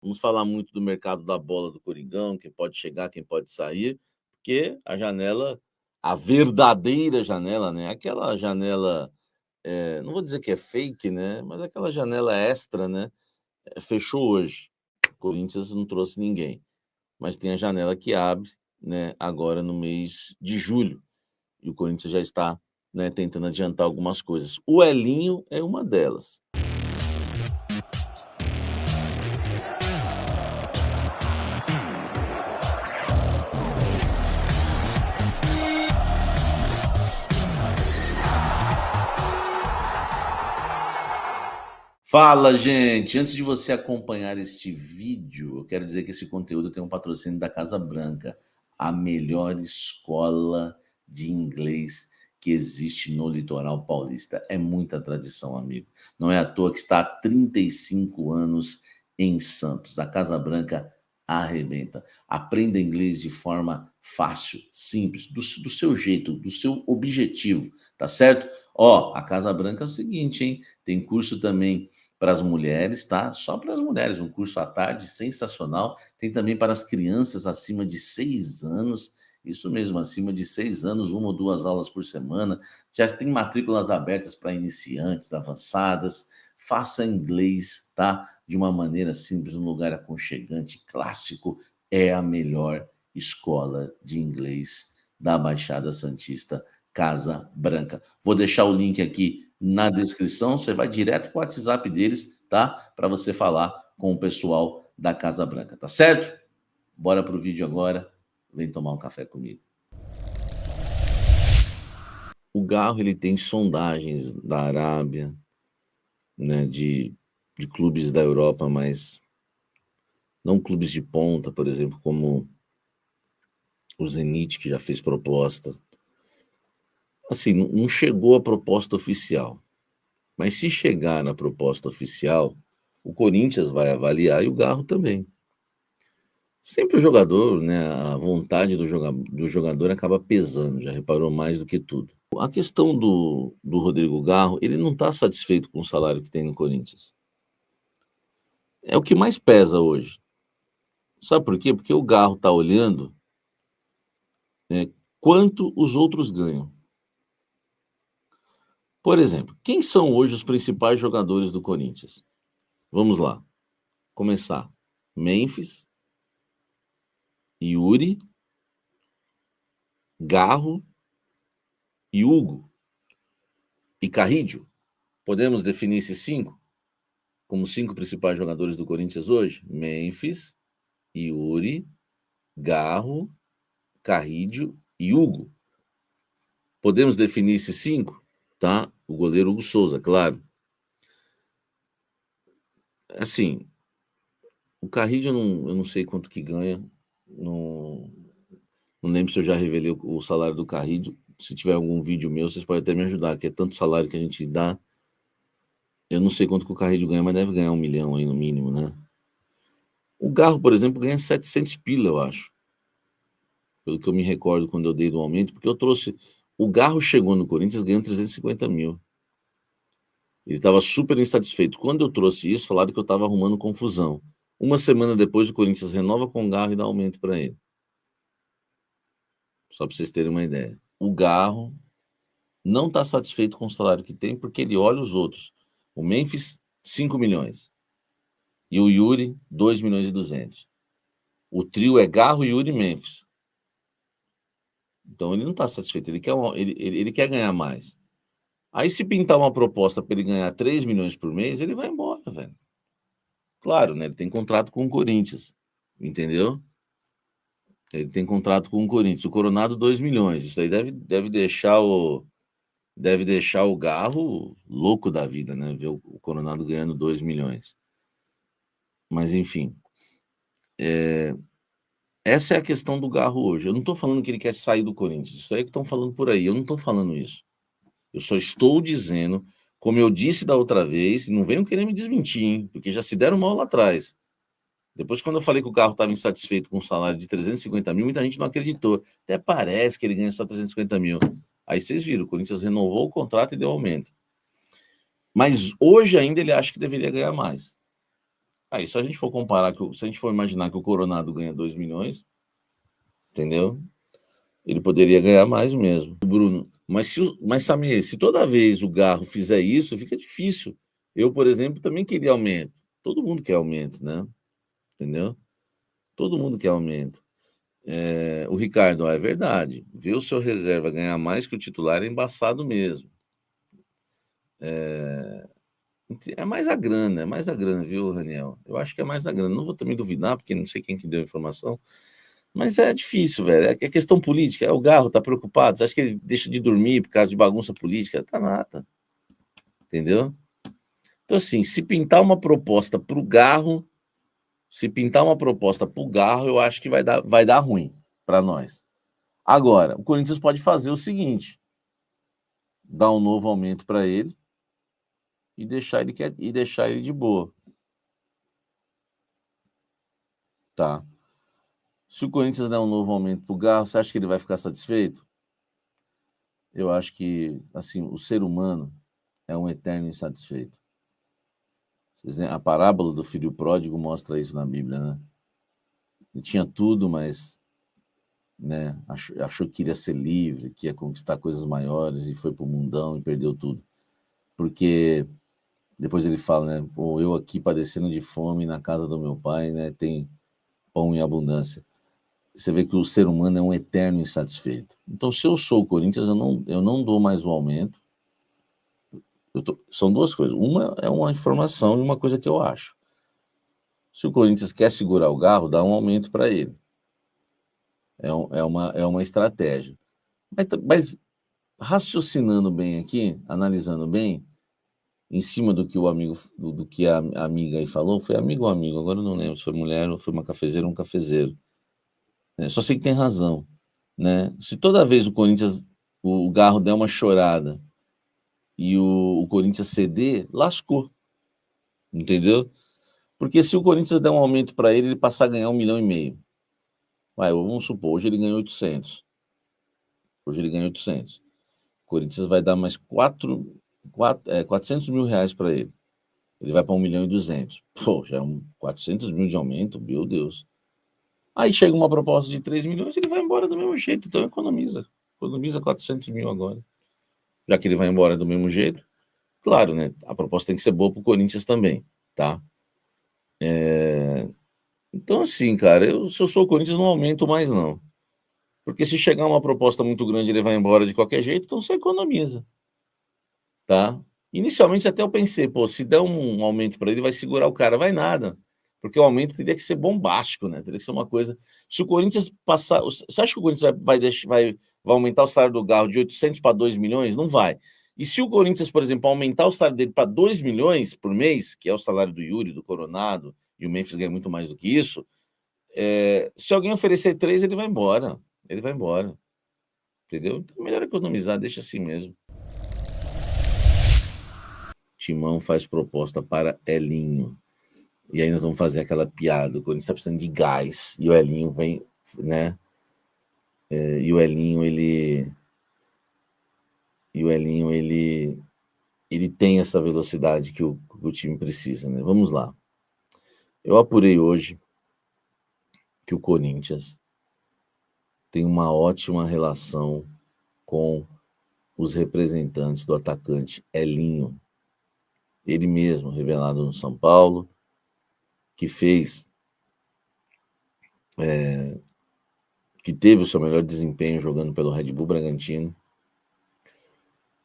Vamos falar muito do mercado da bola do Coringão, quem pode chegar, quem pode sair, porque a janela, a verdadeira janela, né, aquela janela, não vou dizer que é fake, né, mas aquela janela extra, né, fechou hoje. O Corinthians não trouxe ninguém, mas tem a janela que abre, né, agora no mês de julho, e o Corinthians já está, né, tentando adiantar algumas coisas. O Elinho é uma delas. Fala, gente! Antes de você acompanhar este vídeo, eu quero dizer que esse conteúdo tem um patrocínio da Casa Branca, a melhor escola de inglês que existe no litoral paulista. É muita tradição, amigo. Não é à toa que está há 35 anos em Santos. A Casa Branca arrebenta. Aprenda inglês de forma fácil, simples, do seu jeito, do seu objetivo, tá certo? Ó, a Casa Branca é o seguinte, hein? Tem curso também para as mulheres, tá? Só para as mulheres, um curso à tarde sensacional. Tem também para as crianças acima de 6 anos, isso mesmo, acima de 6 anos, 1 ou 2 aulas por semana. Já tem matrículas abertas para iniciantes, avançadas. Faça inglês, tá? De uma maneira simples, num lugar aconchegante, clássico. É a melhor escola de inglês da Baixada Santista, Casa Branca. Vou deixar o link aqui na descrição, você vai direto para o WhatsApp deles, tá? Para você falar com o pessoal da Casa Branca, tá certo? Bora pro vídeo agora, vem tomar um café comigo. O Garro, ele tem sondagens da Arábia, né, de clubes da Europa, mas não clubes de ponta, por exemplo, como o Zenit, que já fez proposta. Assim, não chegou a proposta oficial. Mas se chegar na proposta oficial, o Corinthians vai avaliar e o Garro também. Sempre o jogador, né, a vontade do jogador acaba pesando, já reparou mais do que tudo. A questão do Rodrigo Garro, ele não está satisfeito com o salário que tem no Corinthians. É o que mais pesa hoje. Sabe por quê? Porque o Garro está olhando, né, quanto os outros ganham. Por exemplo, quem são hoje os principais jogadores do Corinthians? Vamos lá. Começar. Memphis, Yuri, Garro e Hugo. E Carrídio. Podemos definir esses 5 como 5 principais jogadores do Corinthians hoje? Memphis, Yuri, Garro, Carrídio e Hugo. Podemos definir esses 5? Tá? O goleiro Hugo Souza, claro. Assim, o Carrídio eu não sei quanto que ganha. Não lembro se eu já revelei o salário do Carrídio. Se tiver algum vídeo meu, vocês podem até me ajudar, que é tanto salário que a gente dá. Eu não sei quanto que o Carrídio ganha, mas deve ganhar 1 milhão aí no mínimo, né? O Garro, por exemplo, ganha 700 pila, eu acho. Pelo que eu me recordo quando eu dei do aumento, porque eu trouxe... O Garro chegou no Corinthians ganhando 350 mil. Ele estava super insatisfeito. Quando eu trouxe isso, falaram que eu estava arrumando confusão. Uma semana depois, o Corinthians renova com o Garro e dá aumento para ele. Só para vocês terem uma ideia. O Garro não está satisfeito com o salário que tem, porque ele olha os outros. O Memphis, 5 milhões. E o Yuri, 2 milhões e 200. O trio é Garro, Yuri e Memphis. Então ele não está satisfeito, ele quer ganhar mais. Aí se pintar uma proposta para ele ganhar 3 milhões por mês, ele vai embora, velho. Claro, né, ele tem contrato com o Corinthians, entendeu? Ele tem contrato com o Corinthians. O Coronado, 2 milhões. Isso aí deve deixar o Garro louco da vida, né? Ver o Coronado ganhando 2 milhões. Mas, enfim. Essa é a questão do Garro hoje. Eu não estou falando que ele quer sair do Corinthians. Isso aí que estão falando por aí. Eu não estou falando isso. Eu só estou dizendo, como eu disse da outra vez, e não venham querer me desmentir, hein? Porque já se deram mal lá atrás. Depois, quando eu falei que o Garro estava insatisfeito com um salário de 350 mil, muita gente não acreditou. Até parece que ele ganha só 350 mil. Aí vocês viram, o Corinthians renovou o contrato e deu aumento. Mas hoje ainda ele acha que deveria ganhar mais. Aí, se a gente for comparar, se a gente for imaginar que o Coronado ganha 2 milhões, entendeu? Ele poderia ganhar mais mesmo, Bruno. Mas Samir, se toda vez o Garro fizer isso, fica difícil. Eu, por exemplo, também queria aumento. Todo mundo quer aumento, né? Entendeu? Todo mundo quer aumento. O Ricardo, é verdade. Ver o seu reserva ganhar mais que o titular é embaçado mesmo. É mais a grana, viu, Raniel? Eu acho que é mais a grana. Não vou também duvidar, porque não sei quem que deu a informação. Mas é difícil, velho. É questão política. O Garro tá preocupado. Você acha que ele deixa de dormir por causa de bagunça política? Tá nada. Entendeu? Então, assim, se pintar uma proposta pro Garro, eu acho que vai dar ruim para nós. Agora, o Corinthians pode fazer o seguinte: dar um novo aumento para ele e deixar ele de boa, tá? Se o Corinthians der um novo aumento pro Garro, você acha que ele vai ficar satisfeito? Eu acho que, assim, o ser humano é um eterno insatisfeito. A parábola do filho pródigo mostra isso na Bíblia, né? Ele tinha tudo, mas, né, achou que iria ser livre, que ia conquistar coisas maiores e foi pro mundão e perdeu tudo. Porque depois ele fala, né? Pô, eu aqui padecendo de fome na casa do meu pai, né? Tem pão em abundância. Você vê que o ser humano é um eterno insatisfeito. Então, se eu sou o Corinthians, eu não dou mais o aumento. São duas coisas. Uma é uma informação e uma coisa que eu acho. Se o Corinthians quer segurar o Garro, dá um aumento para ele. É uma estratégia. Mas raciocinando bem aqui, analisando bem, em cima do que o amigo, do que a amiga aí falou, foi amigo ou amigo, agora eu não lembro se foi mulher ou foi uma cafezeira ou um cafezeiro. Só sei que tem razão, né? Se toda vez o Garro der uma chorada e o Corinthians ceder, lascou, entendeu? Porque se o Corinthians der um aumento para ele passar a ganhar 1,5 milhão. Vamos supor, hoje ele ganha 800. Hoje ele ganha 800. O Corinthians vai dar mais 400 mil reais para ele. Ele vai para 1,2 milhão. Pô, já é 400 mil de aumento, meu Deus. Aí chega uma proposta de 3 milhões, ele vai embora do mesmo jeito, então economiza. Economiza 400 mil agora. Já que ele vai embora do mesmo jeito, claro, né? A proposta tem que ser boa para o Corinthians também, tá? Então, assim, cara, se eu sou o Corinthians, não aumento mais, não. Porque se chegar uma proposta muito grande, ele vai embora de qualquer jeito, então você economiza, tá? Inicialmente até eu pensei, pô, se der um aumento para ele, vai segurar o cara, vai nada. Porque o aumento teria que ser bombástico, né? Teria que ser uma coisa. Se o Corinthians passar. Você acha que o Corinthians vai aumentar o salário do Garro de 800 para 2 milhões? Não vai. E se o Corinthians, por exemplo, aumentar o salário dele para 2 milhões por mês, que é o salário do Yuri, do Coronado, e o Memphis ganha muito mais do que isso, se alguém oferecer 3, ele vai embora. Ele vai embora. Entendeu? Então é melhor economizar, deixa assim mesmo. Timão faz proposta para Elinho. E aí nós vamos fazer aquela piada, o Corinthians está precisando de gás. E o Elinho vem, né? E o Elinho, ele tem essa velocidade que o time precisa, né? Vamos lá. Eu apurei hoje que o Corinthians tem uma ótima relação com os representantes do atacante Elinho. Ele mesmo, revelado no São Paulo, que teve o seu melhor desempenho jogando pelo Red Bull Bragantino,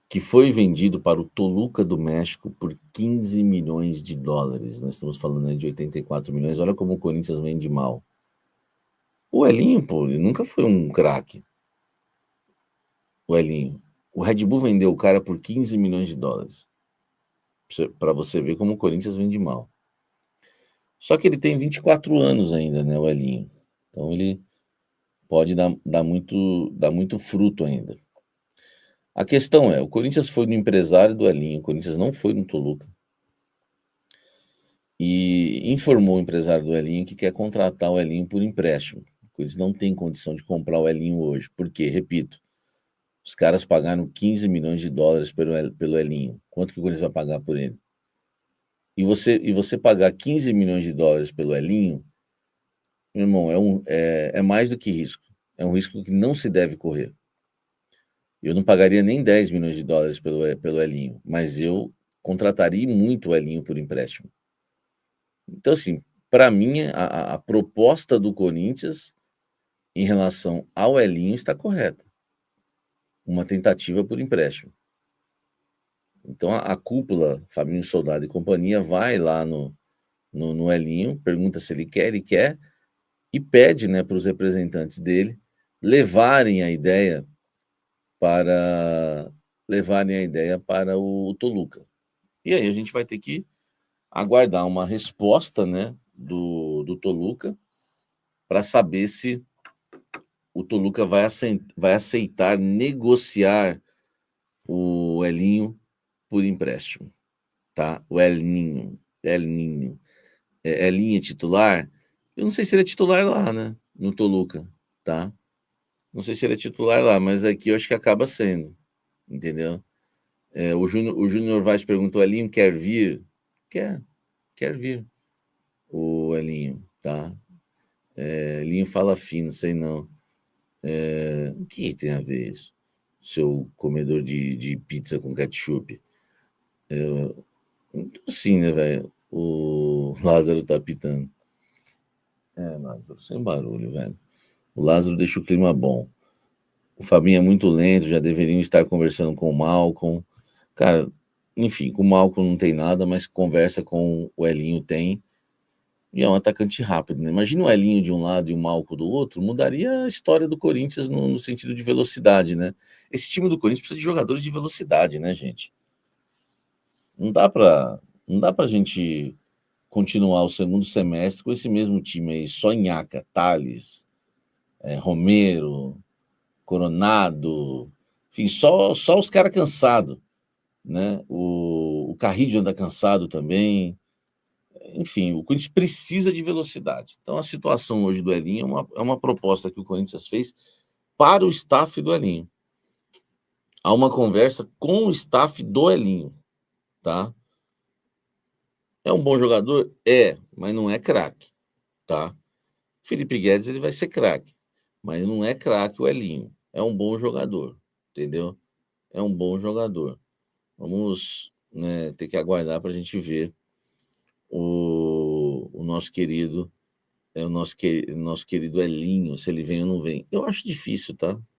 que foi vendido para o Toluca do México por 15 milhões de dólares. Nós estamos falando aí de 84 milhões. Olha como o Corinthians vende mal. O Elinho, pô, ele nunca foi um craque. O Elinho. O Red Bull vendeu o cara por 15 milhões de dólares. Para você ver como o Corinthians vende mal. Só que ele tem 24 anos ainda, né, o Elinho. Então ele pode dar muito fruto ainda. A questão é, o Corinthians foi no empresário do Elinho, o Corinthians não foi no Toluca. E informou o empresário do Elinho que quer contratar o Elinho por empréstimo. O Corinthians não tem condição de comprar o Elinho hoje. Por quê? Repito, os caras pagaram 15 milhões de dólares pelo Elinho. Quanto que o Corinthians vai pagar por ele? e você pagar 15 milhões de dólares pelo Elinho, meu irmão, é mais do que risco. É um risco que não se deve correr. Eu não pagaria nem 10 milhões de dólares pelo Elinho, mas eu contrataria muito o Elinho por empréstimo. Então, assim, para mim, a proposta do Corinthians em relação ao Elinho está correta. Uma tentativa por empréstimo. Então, a cúpula, Fabinho Soldado e companhia, vai lá no Elinho, pergunta se ele quer, e pede, né, para os representantes dele levarem a ideia para o Toluca. E aí a gente vai ter que aguardar uma resposta, né, do Toluca para saber se o Toluca vai aceitar negociar o Elinho por empréstimo, tá? O El Ninho. Elinho é titular? Eu não sei se ele é titular lá, né, no Toluca, tá? Não sei se ele é titular lá, mas aqui eu acho que acaba sendo, entendeu? O Júnior Vaz perguntou: "Elinho quer vir?" Quer, quer vir, o Elinho, tá? Elinho fala fino, sei não. O que tem a ver isso? Seu comedor de pizza com ketchup. Então assim, né, velho, o Lázaro tá pitando. Lázaro, sem barulho, velho. O Lázaro deixa o clima bom. O Fabinho é muito lento, já deveriam estar conversando com o Malcolm. Cara, enfim, com o Malcolm não tem nada, mas conversa com o Elinho tem. E é um atacante rápido, né? Imagina o Elinho de um lado e o Malcolm do outro, mudaria a história do Corinthians no sentido de velocidade, né? Esse time do Corinthians precisa de jogadores de velocidade, né, gente? Não dá pra, não dá pra gente continuar o segundo semestre com esse mesmo time aí, só Nhaca, Thales, Romero, Coronado, enfim, só os caras cansados, né? O Carrillo anda cansado também. Enfim, o Corinthians precisa de velocidade. Então, a situação hoje do Elinho é uma proposta que o Corinthians fez para o staff do Elinho. Há uma conversa com o staff do Elinho, tá? É um bom jogador? É, mas não é craque, tá? Felipe Guedes ele vai ser craque, mas não é craque o Elinho. É um bom jogador, entendeu? É um bom jogador. Vamos, né, ter que aguardar para a gente ver o nosso querido, o nosso querido Elinho, se ele vem ou não vem. Eu acho difícil, tá?